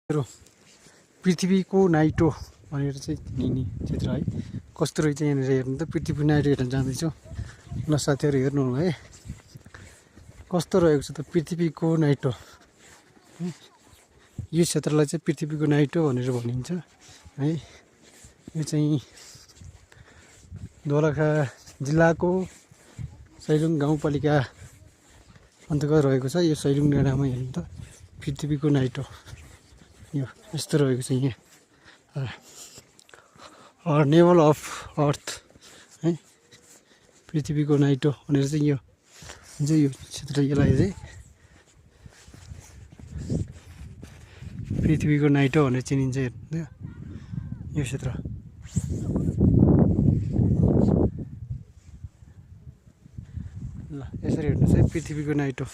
पृथ्वीको नाइटो भनेर चाहिँ हिँड्ने चित्र है। कस्तो रहेछ यहाँनिर हेर्नु त, पृथ्वीको नाइटो हेर्न जाँदैछु। ल साथीहरू हेर्नु होला है, कस्तो रहेको छ त पृथ्वीको नाइटो। यो क्षेत्रलाई चाहिँ पृथ्वीको नाइटो भनेर भनिन्छ है। यो चाहिँ दोलखा जिल्लाको सैलुङ गाउँपालिका अन्तर्गत रहेको छ। यो सैलुङ डाँडामा हेर्नु त पृथ्वीको नाइटो यो यस्तो रहेको छ यहाँ। नेभल अफ अर्थ है, पृथ्वीको नाइटो भनेर चाहिँ यो हुन्छ। यो क्षेत्र यसलाई चाहिँ पृथ्वीको नाइटो भनेर चिनिन्छ यो क्षेत्र। ल यसरी हेर्नुहोस् है, पृथ्वीको नाइटो।